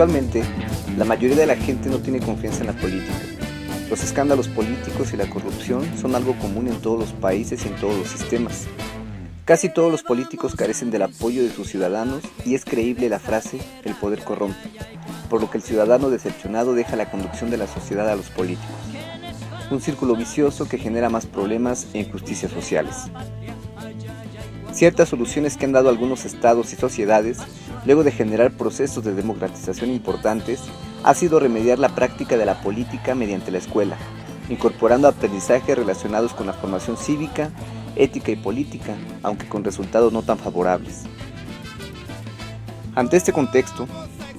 Actualmente, la mayoría de la gente no tiene confianza en la política. Los escándalos políticos y la corrupción son algo común en todos los países y en todos los sistemas. Casi todos los políticos carecen del apoyo de sus ciudadanos y es creíble la frase "el poder corrompe", por lo que el ciudadano decepcionado deja la conducción de la sociedad a los políticos. Un círculo vicioso que genera más problemas e injusticias sociales. Ciertas soluciones que han dado algunos estados y sociedades, luego de generar procesos de democratización importantes, ha sido remediar la práctica de la política mediante la escuela, incorporando aprendizajes relacionados con la formación cívica, ética y política, aunque con resultados no tan favorables. Ante este contexto,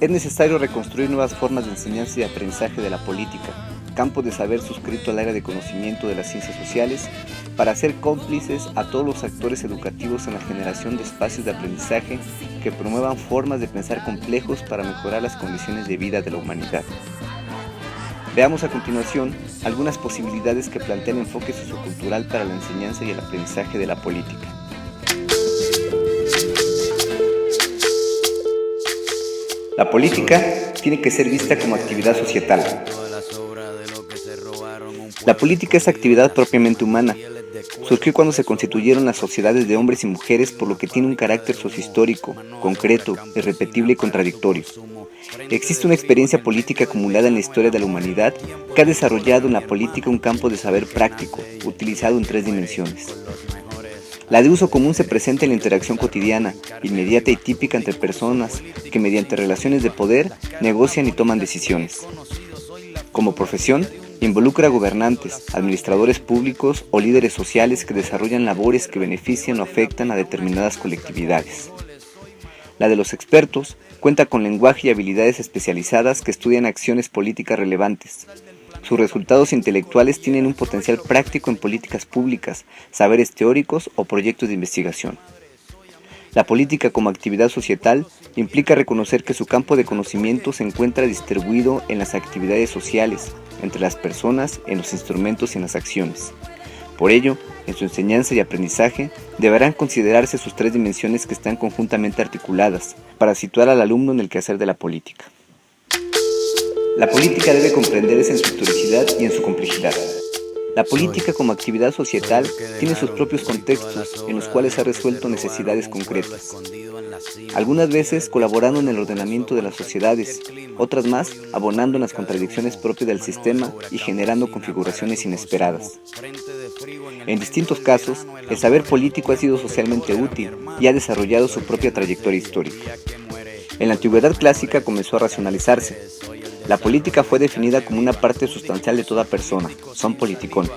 es necesario reconstruir nuevas formas de enseñanza y aprendizaje de la política, campo de saber suscrito al área de conocimiento de las ciencias sociales, para ser cómplices a todos los actores educativos en la generación de espacios de aprendizaje que promuevan formas de pensar complejos para mejorar las condiciones de vida de la humanidad. Veamos a continuación algunas posibilidades que plantea el enfoque sociocultural para la enseñanza y el aprendizaje de la política. La política tiene que ser vista como actividad societal. La política es actividad propiamente humana. Surgió cuando se constituyeron las sociedades de hombres y mujeres, por lo que tiene un carácter sociohistórico, concreto, irrepetible y contradictorio. Existe una experiencia política acumulada en la historia de la humanidad que ha desarrollado en la política un campo de saber práctico, utilizado en 3 dimensiones. La de uso común se presenta en la interacción cotidiana, inmediata y típica entre personas que mediante relaciones de poder negocian y toman decisiones. Como profesión, involucra a gobernantes, administradores públicos o líderes sociales que desarrollan labores que benefician o afectan a determinadas colectividades. La de los expertos cuenta con lenguaje y habilidades especializadas que estudian acciones políticas relevantes. Sus resultados intelectuales tienen un potencial práctico en políticas públicas, saberes teóricos o proyectos de investigación. La política como actividad societal implica reconocer que su campo de conocimiento se encuentra distribuido en las actividades sociales, entre las personas, en los instrumentos y en las acciones. Por ello, en su enseñanza y aprendizaje, deberán considerarse sus 3 dimensiones que están conjuntamente articuladas, para situar al alumno en el quehacer de la política. La política debe comprenderse en su historicidad y en su complejidad. La política como actividad societal tiene sus propios contextos en los cuales ha resuelto necesidades concretas. Algunas veces colaborando en el ordenamiento de las sociedades, otras más abonando en las contradicciones propias del sistema y generando configuraciones inesperadas. En distintos casos, el saber político ha sido socialmente útil y ha desarrollado su propia trayectoria histórica. En la antigüedad clásica comenzó a racionalizarse. La política fue definida como una parte sustancial de toda persona, son politicón,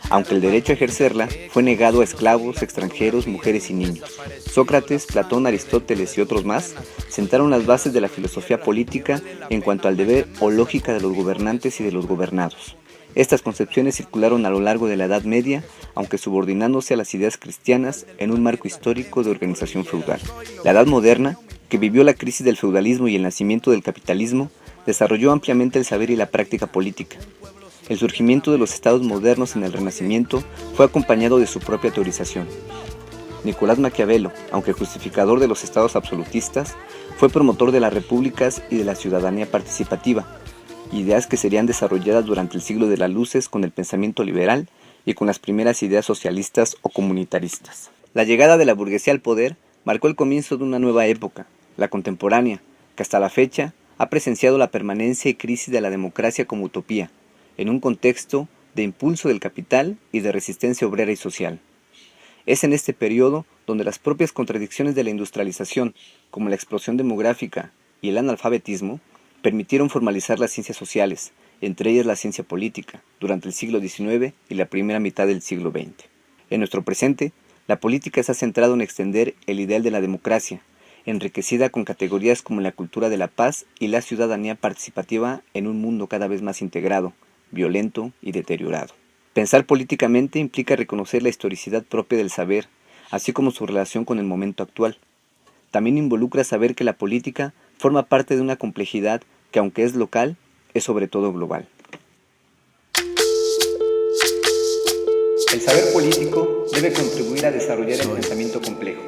aunque el derecho a ejercerla fue negado a esclavos, extranjeros, mujeres y niños. Sócrates, Platón, Aristóteles y otros más sentaron las bases de la filosofía política en cuanto al deber o lógica de los gobernantes y de los gobernados. Estas concepciones circularon a lo largo de la Edad Media, aunque subordinándose a las ideas cristianas en un marco histórico de organización feudal. La Edad Moderna, que vivió la crisis del feudalismo y el nacimiento del capitalismo, desarrolló ampliamente el saber y la práctica política. El surgimiento de los estados modernos en el Renacimiento fue acompañado de su propia teorización. Nicolás Maquiavelo, aunque justificador de los estados absolutistas, fue promotor de las repúblicas y de la ciudadanía participativa, ideas que serían desarrolladas durante el siglo de las luces con el pensamiento liberal y con las primeras ideas socialistas o comunitaristas. La llegada de la burguesía al poder marcó el comienzo de una nueva época, la contemporánea, que hasta la fecha ha presenciado la permanencia y crisis de la democracia como utopía, en un contexto de impulso del capital y de resistencia obrera y social. Es en este periodo donde las propias contradicciones de la industrialización, como la explosión demográfica y el analfabetismo, permitieron formalizar las ciencias sociales, entre ellas la ciencia política, durante el siglo XIX y la primera mitad del siglo XX. En nuestro presente, la política se ha centrado en extender el ideal de la democracia, enriquecida con categorías como la cultura de la paz y la ciudadanía participativa en un mundo cada vez más integrado, violento y deteriorado. Pensar políticamente implica reconocer la historicidad propia del saber, así como su relación con el momento actual. También involucra saber que la política forma parte de una complejidad que, aunque es local, es sobre todo global. El saber político debe contribuir a desarrollar el pensamiento complejo.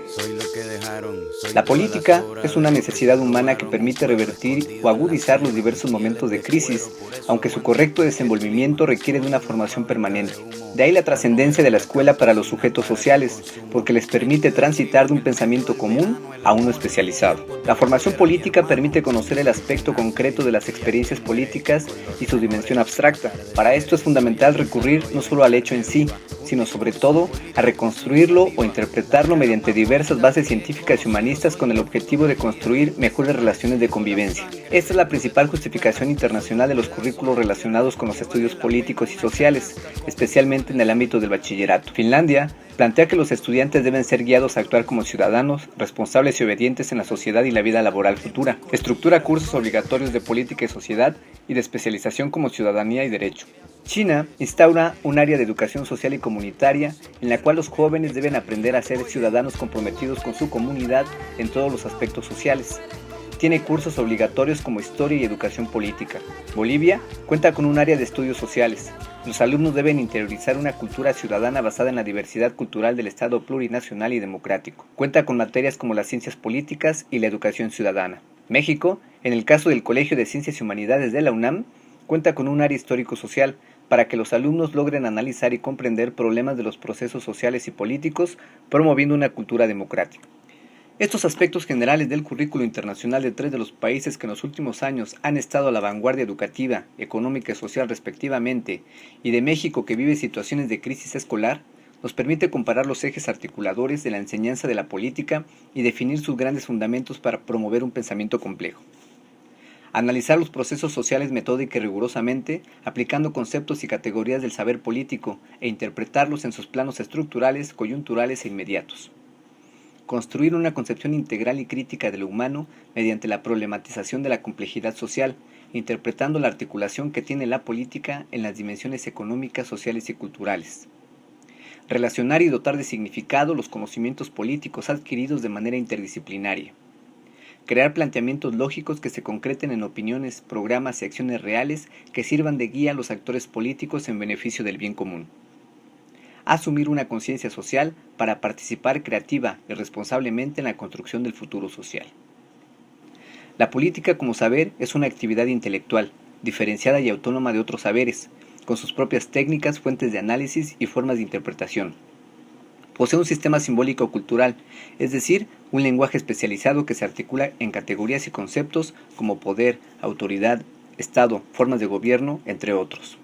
La política es una necesidad humana que permite revertir o agudizar los diversos momentos de crisis, aunque su correcto desenvolvimiento requiere de una formación permanente. De ahí la trascendencia de la escuela para los sujetos sociales, porque les permite transitar de un pensamiento común a uno especializado. La formación política permite conocer el aspecto concreto de las experiencias políticas y su dimensión abstracta. Para esto es fundamental recurrir no solo al hecho en sí, sino sobre todo a reconstruirlo o interpretarlo mediante diversas bases científicas y humanistas con el objetivo de construir mejores relaciones de convivencia. Esta es la principal justificación internacional de los currículos relacionados con los estudios políticos y sociales, especialmente en el ámbito del bachillerato. Finlandia plantea que los estudiantes deben ser guiados a actuar como ciudadanos, responsables y obedientes en la sociedad y la vida laboral futura. Estructura cursos obligatorios de política y sociedad y de especialización como ciudadanía y derecho. China instaura un área de educación social y comunitaria en la cual los jóvenes deben aprender a ser ciudadanos comprometidos con su comunidad en todos los aspectos sociales. Tiene cursos obligatorios como historia y educación política. Bolivia cuenta con un área de estudios sociales. Los alumnos deben interiorizar una cultura ciudadana basada en la diversidad cultural del Estado plurinacional y democrático. Cuenta con materias como las ciencias políticas y la educación ciudadana. México, en el caso del Colegio de Ciencias y Humanidades de la UNAM, cuenta con un área histórico-social para que los alumnos logren analizar y comprender problemas de los procesos sociales y políticos, promoviendo una cultura democrática. Estos aspectos generales del currículo internacional de 3 de los países que en los últimos años han estado a la vanguardia educativa, económica y social respectivamente, y de México que vive situaciones de crisis escolar, nos permite comparar los ejes articuladores de la enseñanza de la política y definir sus grandes fundamentos para promover un pensamiento complejo. Analizar los procesos sociales metódica y rigurosamente, aplicando conceptos y categorías del saber político e interpretarlos en sus planos estructurales, coyunturales e inmediatos. Construir una concepción integral y crítica de lo humano mediante la problematización de la complejidad social, interpretando la articulación que tiene la política en las dimensiones económicas, sociales y culturales. Relacionar y dotar de significado los conocimientos políticos adquiridos de manera interdisciplinaria. Crear planteamientos lógicos que se concreten en opiniones, programas y acciones reales que sirvan de guía a los actores políticos en beneficio del bien común. Asumir una conciencia social para participar creativa y responsablemente en la construcción del futuro social. La política como saber es una actividad intelectual, diferenciada y autónoma de otros saberes, con sus propias técnicas, fuentes de análisis y formas de interpretación. Posee un sistema simbólico cultural, es decir, un lenguaje especializado que se articula en categorías y conceptos como poder, autoridad, Estado, formas de gobierno, entre otros.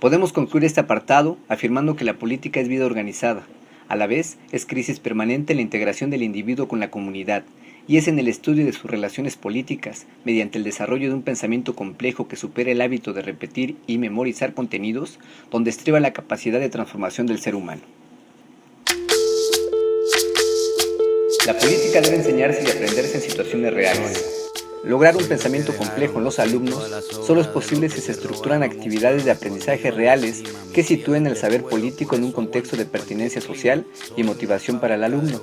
Podemos concluir este apartado afirmando que la política es vida organizada, a la vez es crisis permanente en la integración del individuo con la comunidad, y es en el estudio de sus relaciones políticas, mediante el desarrollo de un pensamiento complejo que supera el hábito de repetir y memorizar contenidos, donde estriba la capacidad de transformación del ser humano. La política debe enseñarse y aprenderse en situaciones reales. Lograr un pensamiento complejo en los alumnos solo es posible si se estructuran actividades de aprendizaje reales que sitúen el saber político en un contexto de pertinencia social y motivación para el alumno.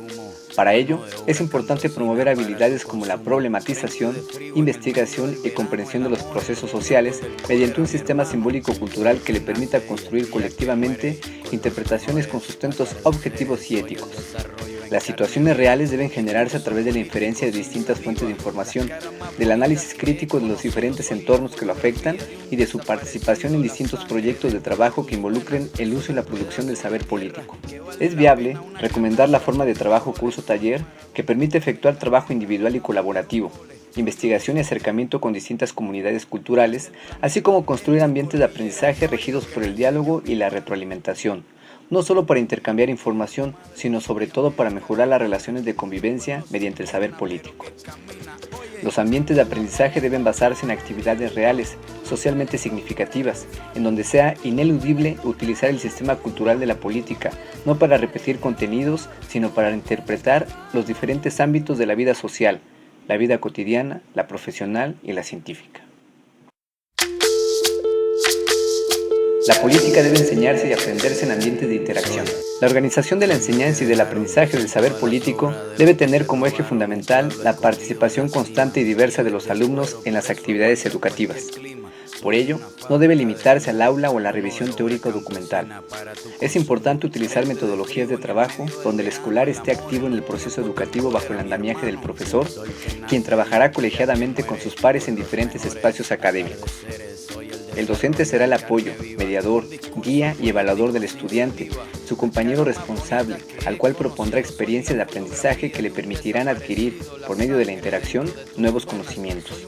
Para ello, es importante promover habilidades como la problematización, investigación y comprensión de los procesos sociales mediante un sistema simbólico-cultural que le permita construir colectivamente interpretaciones con sustentos objetivos y éticos. Las situaciones reales deben generarse a través de la inferencia de distintas fuentes de información, del análisis crítico de los diferentes entornos que lo afectan y de su participación en distintos proyectos de trabajo que involucren el uso y la producción del saber político. Es viable recomendar la forma de trabajo curso-taller que permite efectuar trabajo individual y colaborativo, investigación y acercamiento con distintas comunidades culturales, así como construir ambientes de aprendizaje regidos por el diálogo y la retroalimentación, no solo para intercambiar información, sino sobre todo para mejorar las relaciones de convivencia mediante el saber político. Los ambientes de aprendizaje deben basarse en actividades reales, socialmente significativas, en donde sea ineludible utilizar el sistema cultural de la política, no para repetir contenidos, sino para interpretar los diferentes ámbitos de la vida social, la vida cotidiana, la profesional y la científica. La política debe enseñarse y aprenderse en ambientes de interacción. La organización de la enseñanza y del aprendizaje del saber político debe tener como eje fundamental la participación constante y diversa de los alumnos en las actividades educativas. Por ello, no debe limitarse al aula o a la revisión teórica o documental. Es importante utilizar metodologías de trabajo donde el escolar esté activo en el proceso educativo bajo el andamiaje del profesor, quien trabajará colegiadamente con sus pares en diferentes espacios académicos. El docente será el apoyo, mediador, guía y evaluador del estudiante, su compañero responsable, al cual propondrá experiencias de aprendizaje que le permitirán adquirir, por medio de la interacción, nuevos conocimientos.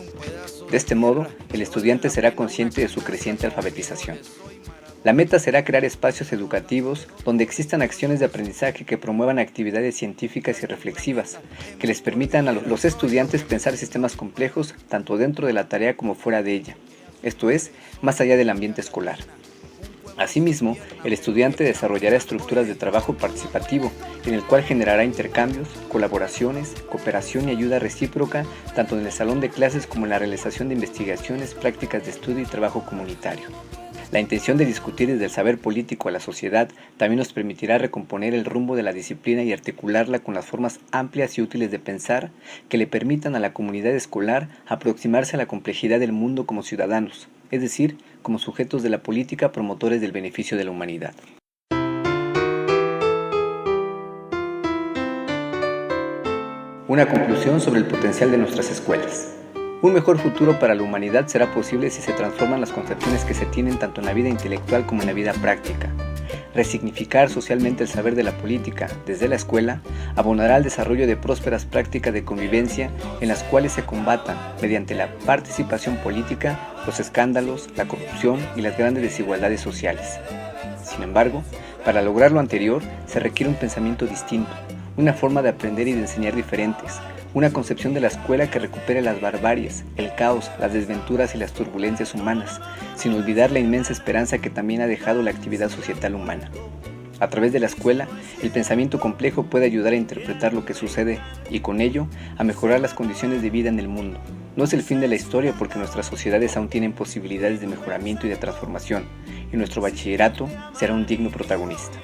De este modo, el estudiante será consciente de su creciente alfabetización. La meta será crear espacios educativos donde existan acciones de aprendizaje que promuevan actividades científicas y reflexivas, que les permitan a los estudiantes pensar sistemas complejos tanto dentro de la tarea como fuera de ella, esto es, más allá del ambiente escolar. Asimismo, el estudiante desarrollará estructuras de trabajo participativo, en el cual generará intercambios, colaboraciones, cooperación y ayuda recíproca, tanto en el salón de clases como en la realización de investigaciones, prácticas de estudio y trabajo comunitario. La intención de discutir desde el saber político a la sociedad también nos permitirá recomponer el rumbo de la disciplina y articularla con las formas amplias y útiles de pensar que le permitan a la comunidad escolar aproximarse a la complejidad del mundo como ciudadanos, es decir, como sujetos de la política promotores del beneficio de la humanidad. Una conclusión sobre el potencial de nuestras escuelas. Un mejor futuro para la humanidad será posible si se transforman las concepciones que se tienen tanto en la vida intelectual como en la vida práctica. Resignificar socialmente el saber de la política desde la escuela abonará al desarrollo de prósperas prácticas de convivencia en las cuales se combatan, mediante la participación política, los escándalos, la corrupción y las grandes desigualdades sociales. Sin embargo, para lograr lo anterior se requiere un pensamiento distinto, una forma de aprender y de enseñar diferentes, una concepción de la escuela que recupere las barbaries, el caos, las desventuras y las turbulencias humanas, sin olvidar la inmensa esperanza que también ha dejado la actividad societal humana. A través de la escuela, el pensamiento complejo puede ayudar a interpretar lo que sucede y con ello a mejorar las condiciones de vida en el mundo. No es el fin de la historia porque nuestras sociedades aún tienen posibilidades de mejoramiento y de transformación, y nuestro bachillerato será un digno protagonista.